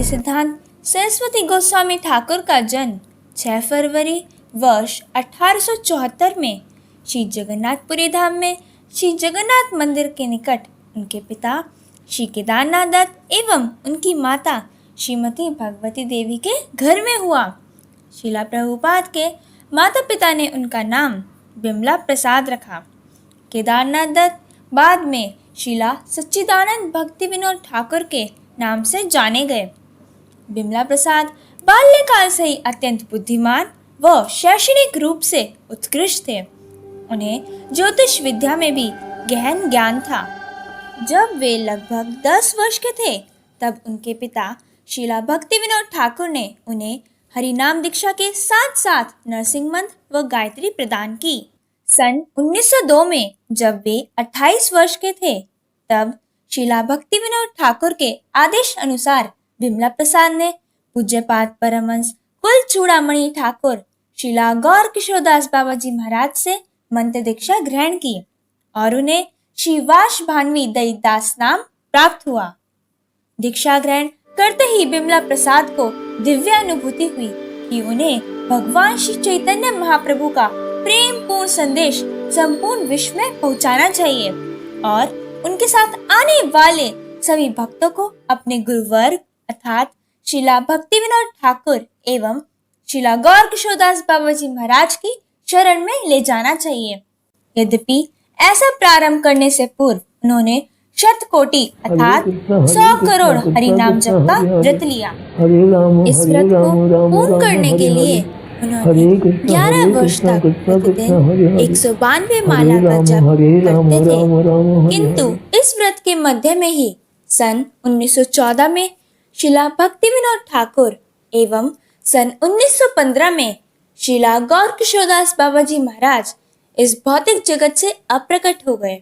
सिद्धांत सरस्वती गोस्वामी ठाकुर का जन्म 6 फरवरी वर्ष 1874 में श्री जगन्नाथपुरी धाम में श्री जगन्नाथ मंदिर के निकट उनके पिता श्री केदारनाथ दत्त एवं उनकी माता श्रीमती भगवती देवी के घर में हुआ। शिला प्रभुपाद के माता पिता ने उनका नाम बिमला प्रसाद रखा। केदारनाथ दत्त बाद में शिला सच्चिदानंद भक्ति विनोद ठाकुर के नाम से जाने गए। बिमला प्रसाद बाल्यकाल से ही अत्यंत बुद्धिमान व शैक्षणिक रूप से उत्कृष्ट थे। उन्हें ज्योतिष विद्या में भी गहन ज्ञान था। जब वे लगभग 10 वर्ष के थे तब उनके पिता शिला भक्ति विनोद ठाकुर ने उन्हें हरिनाम दीक्षा के साथ साथ नरसिंह मंत्र व गायत्री प्रदान की। सन 1902 में जब वे 28 वर्ष के थे तब शिला भक्ति विनोद ठाकुर के आदेश अनुसार बिमला प्रसाद ने पूज्यपाद परमहंस कुल चूड़ामणि ठाकुर शिला गौर किशोरदास बाबा जी महाराज से मंत्र दीक्षा ग्रहण की और उन्हें श्री वाश भानवी दयितदास नाम प्राप्त हुआ। दीक्षा ग्रहण करते ही बिमला प्रसाद को दिव्य अनुभूति हुई कि उन्हें भगवान श्री चैतन्य महाप्रभु का प्रेम पूर्ण संदेश संपूर्ण विश्व में पहुंचाना चाहिए और उनके साथ आने वाले सभी भक्तों को अपने गुरुवर्ग अर्थात शिला भक्ति विनोद ठाकुर एवं शिला गौर किशोरदास बाबा जी महाराज की शरण में ले जाना चाहिए। यद्यपि ऐसा प्रारंभ करने से पूर्व उन्होंने शतकोटि अर्थात 100 करोड़ हरिनाम जप का व्रत लिया। इस व्रत को पूर्ण करने के लिए उन्होंने 11 वर्ष तक प्रतिदिन 192 माला का जप करते थे। किंतु इस व्रत के मध्य में ही सन 1914 में शिला भक्ति विनोद ठाकुर एवं सन 1915 में शिला गौर किशोरदास बाबा जी महाराज इस भौतिक जगत से अप्रकट हो गए।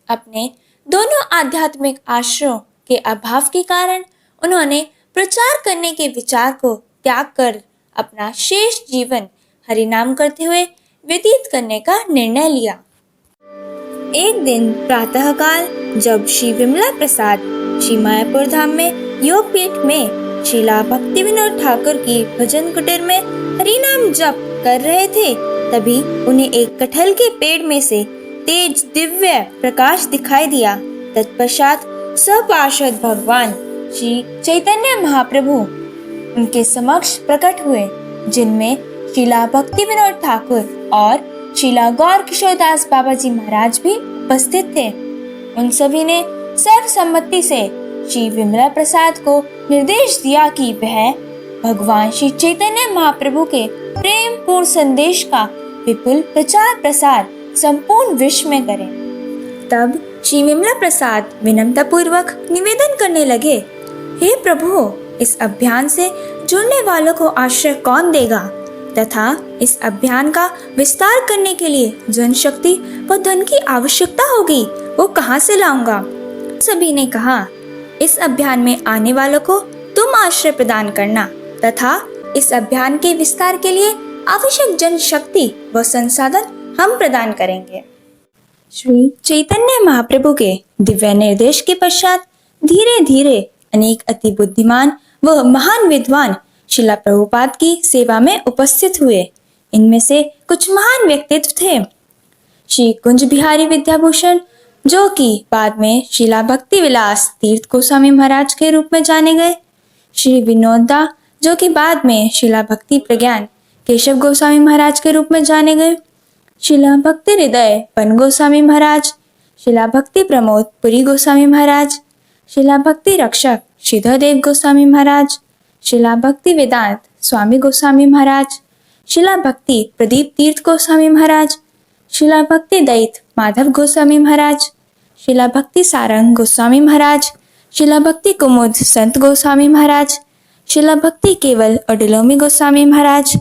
अपने दोनों आध्यात्मिक आश्रयों के अभाव के कारण उन्होंने प्रचार करने के विचार को त्याग कर अपना शेष जीवन हरिनाम करते हुए व्यतीत करने का निर्णय लिया। एक दिन प्रातःकाल जब श्री विमला प्रसाद श्री मायापुर धाम में योगपीठ में शिला भक्ति विनोद ठाकुर की भजन कुटीर में हरिनाम जप कर रहे थे तभी उन्हें एक कटहल के पेड़ में से तेज दिव्य प्रकाश दिखाई दिया। तत्पश्चात सपार्षद भगवान श्री चैतन्य महाप्रभु उनके समक्ष प्रकट हुए जिनमें शिला भक्ति विनोद ठाकुर और शिला गौर किशोरदास बाबा जी महाराज भी उपस्थित थे। उन सभी ने सर्वसम्मति से श्री विमला प्रसाद को निर्देश दिया कि वह भगवान श्री चैतन्य महाप्रभु के प्रेम पूर्ण संदेश का विपुल प्रचार प्रसार संपूर्ण विश्व में करें। तब श्री विमला प्रसाद विनम्रता पूर्वक निवेदन करने लगे, हे प्रभु, इस अभियान से जुड़ने वालों को आश्रय कौन देगा तथा इस अभियान का विस्तार करने के लिए जनशक्ति व धन की आवश्यकता होगी, वो कहाँ से लाऊंगा। सभी ने कहा, इस अभियान में आने वालों को तुम आश्रय प्रदान करना तथा इस अभियान के विस्तार के लिए आवश्यक जनशक्ति व संसाधन हम प्रदान करेंगे। श्री चैतन्य महाप्रभु के दिव्य निर्देश के पश्चात धीरे धीरे अनेक अति बुद्धिमान व महान विद्वान शिला प्रभुपाद की सेवा में उपस्थित हुए। इनमें से कुछ महान व्यक्तित्व थे। श्री कुंज बिहारी विद्याभूषण जो कि बाद में शिला भक्ति विलास तीर्थ गोस्वामी महाराज के रूप में जाने गए, श्री विनोदा जो कि बाद में शिला भक्ति प्रज्ञान केशव गोस्वामी महाराज के रूप में जाने गए, शिला भक्ति हृदय पन गोस्वामी महाराज, शिला भक्ति प्रमोद पुरी गोस्वामी महाराज, शिला भक्ति रक्षक श्रीधर देव गोस्वामी महाराज, शिला भक्ति वेदांत स्वामी गोस्वामी महाराज, शिला भक्ति प्रदीप तीर्थ गोस्वामी महाराज, शिला भक्ति दयित माधव गोस्वामी महाराज, शिला भक्ति सारंग गोस्वामी महाराज, शिला भक्ति कुमुद संत गोस्वामी महाराज, शिला भक्ति केवल अडलोमी गोस्वामी महाराज,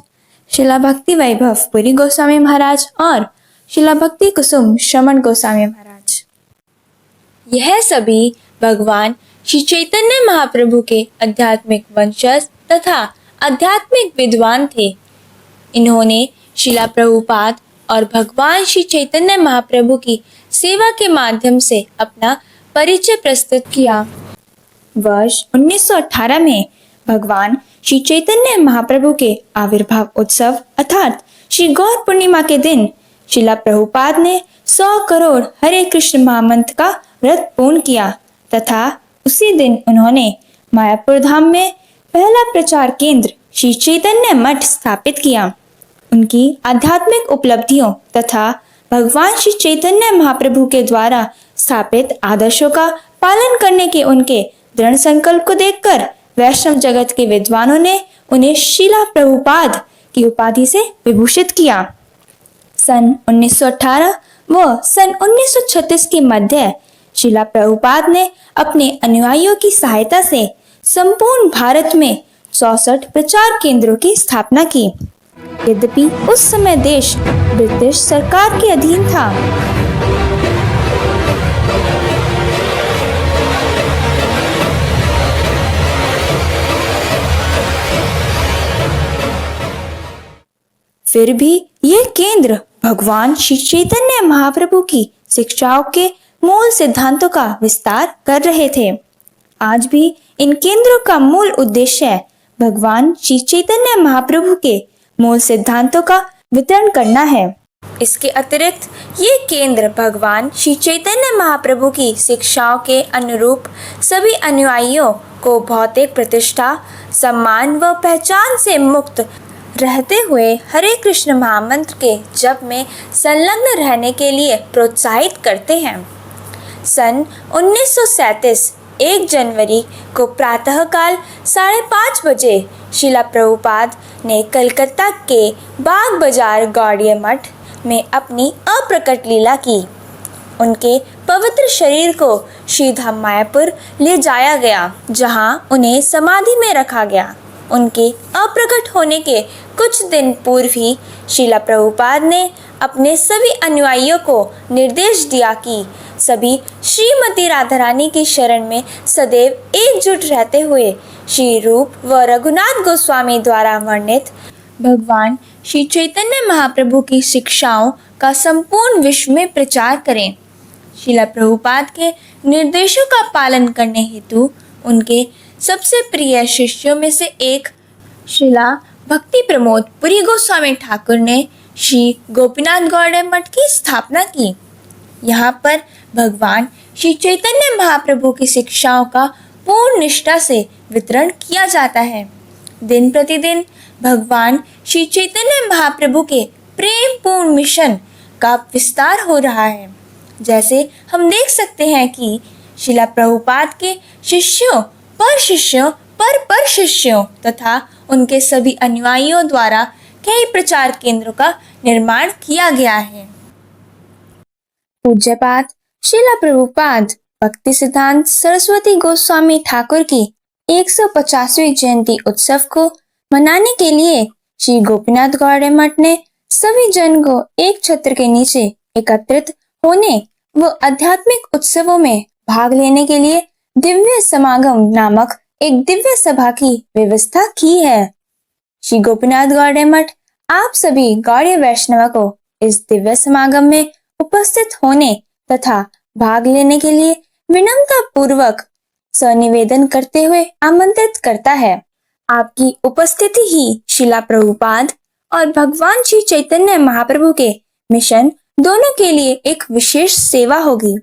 शिला भक्ति वैभव पुरी गोस्वामी महाराज और शिला भक्ति कुसुम श्रमण गोस्वामी महाराज। यह सभी भगवान श्री चैतन्य महाप्रभु के आध्यात्मिक वंशज तथा आध्यात्मिक विद्वान थे। इन्होंने शिला प्रभुपाद और भगवान श्री चैतन्य महाप्रभु की सेवा के माध्यम से अपना परिचय प्रस्तुत किया। वर्ष 1918 में भगवान श्री चैतन्य महाप्रभु के आविर्भाव उत्सव अर्थात श्री गौर पूर्णिमा के दिन शिला प्रभुपाद ने 100 करोड़ हरे कृष्ण महामंत्र का व्रत पूर्ण किया तथा उसी दिन उन्होंने मायापुर धाम में पहला प्रचार केंद्र श्री चैतन्य मठ स्थापित किया। उनकी आध्यात्मिक उपलब्धियों तथा भगवान श्री चैतन्य महाप्रभु के द्वारा स्थापित आदर्शों का पालन करने के उनके दृढ़ संकल्प को देखकर वैष्णव जगत के विद्वानों ने उन्हें शिला प्रभुपाद की उपाधि से विभूषित किया। सन 1918 व सन 1936 के मध्य शिला प्रभुपाद ने अपने अनुयायियों की सहायता से संपूर्ण भारत में 64 प्रचार केंद्रों की स्थापना की। यद्यपि उस समय देश ब्रिटिश सरकार के अधीन था। फिर भी ये केंद्र भगवान श्री चैतन्य महाप्रभु की शिक्षाओं के मूल सिद्धांतों का विस्तार कर रहे थे। आज भी इन केंद्रों का मूल उद्देश्य भगवान श्री चैतन्य महाप्रभु के मूल सिद्धांतों का वितरण करना है। इसके अतिरिक्त ये केंद्र भगवान श्री चैतन्य महाप्रभु की शिक्षाओं के अनुरूप सभी अनुयायियों को भौतिक प्रतिष्ठा, सम्मान व पहचान से मुक्त रहते हुए हरे कृष्ण महामंत्र के जप में संलग्न रहने के लिए प्रोत्साहित करते हैं। सन 1937 1 जनवरी को प्रातःकाल 5:30 बजे शिला प्रभुपाद ने कलकत्ता के बाग बाजार गौड़ीय मठ में अपनी अप्रकट लीला की। उनके पवित्र शरीर को श्रीधाम मायापुर ले जाया गया, जहां उन्हें समाधि में रखा गया। उनके अप्रकट होने के कुछ दिन पूर्व ही शिला प्रभुपाद ने अपने सभी अनुयायियों को निर्देश दिया कि सभी श्रीमती राधा रानी की शरण में सदैव एकजुट रहते हुए श्री रूप व रघुनाथ गोस्वामी द्वारा वर्णित भगवान श्री चैतन्य महाप्रभु की शिक्षाओं का संपूर्ण विश्व में प्रचार करें। शिला प्रभुपाद के निर्देशों का पालन करने हेतु उनके सबसे प्रिय शिष्यों में से एक शिला भक्ति प्रमोद पुरी गोस्वामी ठाकुर ने श्री गोपीनाथ गौड़ीय मठ की स्थापना की। यहाँ पर भगवान श्री चैतन्य महाप्रभु की शिक्षाओं का पूर्ण निष्ठा से वितरण किया जाता है। दिन प्रतिदिन भगवान श्री चैतन्य महाप्रभु के प्रेम पूर्ण मिशन का विस्तार हो रहा है। जैसे हम देख सकते हैं कि शिला प्रभुपाद के शिष्यों पर शिष्यों तथा उनके सभी अनुयायियों द्वारा कई प्रचार केंद्रों का निर्माण किया गया है। पूज्यपाद शिला प्रभुपाद भक्ति सिद्धांत सरस्वती गोस्वामी ठाकुर की 150वीं जयंती उत्सव को मनाने के लिए श्री गोपीनाथ गौड़ीय मठ ने सभी जन को एक छत्र के नीचे एकत्रित होने व आध्यात्मिक उत्सवों में भाग लेने के लिए दिव्य समागम नामक एक दिव्य सभा की व्यवस्था की है। श्री गोपीनाथ गौड़ीय मठ आप सभी गौड़ीय वैष्णव को इस दिव्य समागम में उपस्थित होने तथा भाग लेने के लिए विनम्रता पूर्वक सनिवेदन करते हुए आमंत्रित करता है। आपकी उपस्थिति ही शिला प्रभुपाद और भगवान श्री चैतन्य महाप्रभु के मिशन दोनों के लिए एक विशेष सेवा होगी।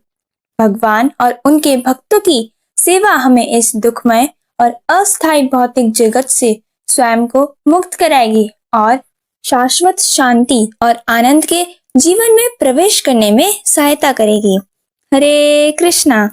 भगवान और उनके भक्तों की सेवा हमें इस दुखमय और अस्थायी भौतिक जगत से स्वयं को मुक्त कराएगी और शाश्वत शांति और आनंद के जीवन में प्रवेश करने में सहायता करेगी। हरे कृष्णा।